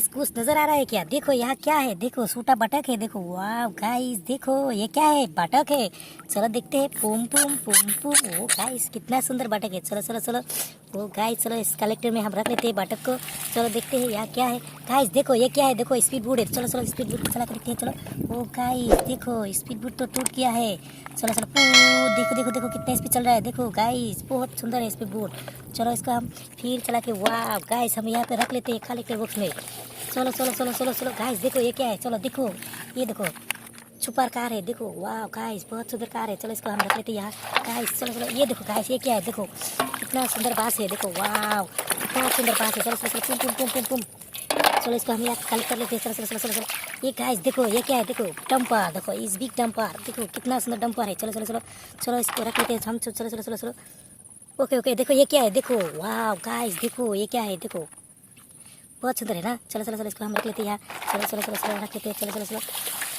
Guys कुछ नजर आ रहा है क्या? देखो यहाँ क्या है, देखो छोटा बतख है। देखो वाह गाइस, देखो ये क्या है, बतख है। चलो देखते हैं। पुम पुम पुम पुम। ओ गाइस कितना सुंदर बतख है। चलो चलो चलो। ओ गाइस चलो इस कलेक्टर में हम रख लेते हैं बतख को। चलो देखते हैं यहाँ क्या है। गाइस देखो ये क्या है, देखो स्पीड बोट है। चलो चलो स्पीड बोट चला कर देखते हैं। चलो ओ गाइस देखो स्पीड बोट तो टूट गया है। चलो चलो देखो देखो देखो कितना स्पीड चल रहा है। देखो गाइस बहुत सुंदर है स्पीड बोट। चलो इसको हम फिर चला के, वाह गाइस हम यहाँ पे रख लेते हैं कलेक्टर बॉक्स में। चलो चलो चलो चलो चलो गाइस देखो ये क्या है। चलो देखो ये देखो सुपर कार है। देखो वाह गाइस बहुत सुंदर कार है। चलो इसको हम रख लेते हैं यहाँ। गाइस चलो चलो ये देखो गाइस ये क्या है, देखो कितना सुंदर बास है। देखो वाह कितना सुंदर बास है। चलो चलो चलो पुम पुम पुम पुम। चलो इसको हम यहाँ कलेक्ट कर लेते हैं। चलो चलो चलो चलो चलो। ये गाइस देखो ये क्या है, देखो डंपर। देखो इस बिग डंपर, देखो कितना सुंदर डंपर है। चलो चलो चलो चलो इसको रख लेते हैं हम। चलो चलो चलो चलो। ओके ओके देखो ये क्या है, देखो वाह गाइस देखो ये क्या है, देखो बहुत सुंदर है ना। चलो चलो चलो इसको हम रख लेते हैं यहाँ। चलो चलो चलो चलो रख लेते हैं। चलो चलो चलो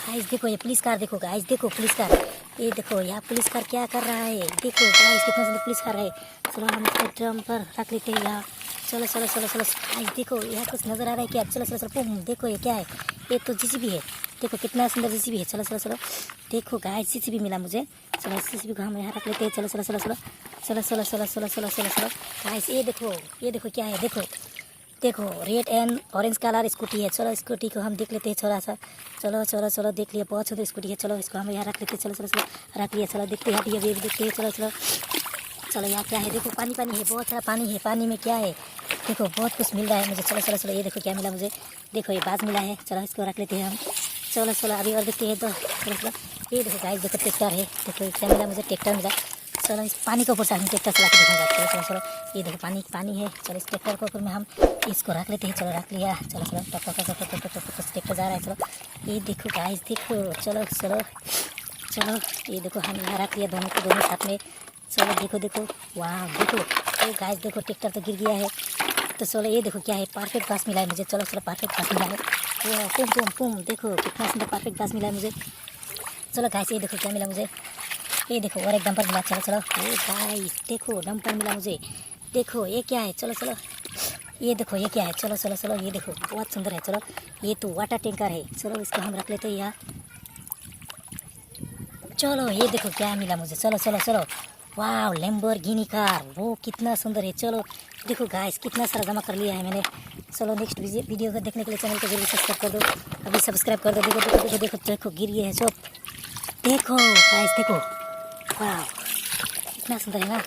गाइस देखो ये पुलिस कार, देखो गाइस देखो पुलिस कार। ये देखो यहाँ पुलिस कार क्या कर रहा है, देखो गाइस कितना सुंदर पुलिस कार है। चलो हम इसको ड्रम पर रख लेते हैं यहाँ। चलो चलो चलो चलो गाइस देखो यहाँ कुछ नजर आ रहा है क्या? चलो चलो चलो पुम। देखो ये क्या है, ये तो जीसीबी है। देखो कितना सुंदर जीसीबी है। चलो चलो चलो देखो गाइस जीसीबी मिला मुझे। चलो जीसीबी को हम यहाँ रख लेते हैं। चलो चलो चलो चलो चलो चलो चलो चलो चलो चलो चलो गाइस ये देखो क्या है, देखो देखो red and orange colour scooty है। चलो स्कूटी को हम देख लेते हैं थोड़ा सा। चलो चलो चलो देख लिया, बहुत सुंदर स्कूटी है। चलो इसको हम यहाँ रख लेते हैं। चलो चलो चलो रख लिया। चलो देखते हैं अभी देखते हैं। चलो चलो चलो यहाँ क्या है, देखो पानी पानी है, बहुत सारा पानी है। पानी में क्या है, देखो बहुत कुछ मिल रहा है मुझे। चलो चलो चलो ये देखो क्या मिला मुझे, देखो ये बाज मिला है। चलो इसको रख लेते हैं हम। चलो चलो अभी और देखते हैं। तो चलो चलो ये देखो गाइस देखो ट्रैक्टर है। देखो क्या मिला मुझे, ट्रैक्टर मिला। चलो इस पानी के ऊपर से हम ट्रैक्टर चला के देखूँगा। चलो चलो चलो ये देखो पानी पानी है। चलो इस ट्रैक्टर के ऊपर में हम इसको रख लेते हैं। चलो रख लिया। चलो चलो ट्रैक्टर जा रहा है। चलो ये देखो गाइस देखो। चलो चलो चलो ये देखो हम यहाँ रख लिया दोनों को, दोनों साथ में। चलो देखो देखो वाह देखो ये गाइस देखो ट्रैक्टर तो गिर गया है। तो चलो ये देखो क्या है, परफेक्ट बास मिला है मुझे। चलो चलो परफेक्ट बास मिला है। वाह पुम पुम पुम। देखो कितना सुंदर परफेक्ट बास मिला है मुझे। चलो गाइस ये देखो क्या मिला मुझे, ये देखो और एक डंपर मिला। चलो चलो ये गाइस देखो डंपर मिला मुझे। देखो ये क्या है, चलो चलो ये देखो ये क्या है। चलो चलो चलो ये देखो बहुत सुंदर है। चलो ये तो वाटर टैंकर है। चलो इसको हम रख लेते हैं यहाँ। चलो ये देखो क्या मिला मुझे। चलो चलो चलो वाह लैम्बोर्गिनी कार, वो कितना सुंदर है। चलो देखो गाइस कितना सारा जमा कर लिया है मैंने। चलो नेक्स्ट वीडियो को देखने के लिए चैनल को जरूर सब्सक्राइब कर दो, अभी सब्सक्राइब कर दो। देखो देखो देखो देखो देखो गिर गए हैं सब। देखो गाइस देखो वाह कितना सुंदर है ना।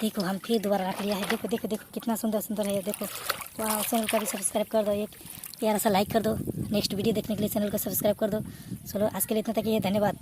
देखो हम फिर दोबारा रख लिया है। देखो देखो देखो कितना सुंदर सुंदर है। देखो वाह चैनल को भी सब्सक्राइब कर दो, एक प्यारा सा लाइक कर दो। नेक्स्ट वीडियो देखने के लिए चैनल को सब्सक्राइब कर दो। चलो आज के लिए इतना तक ही है, धन्यवाद।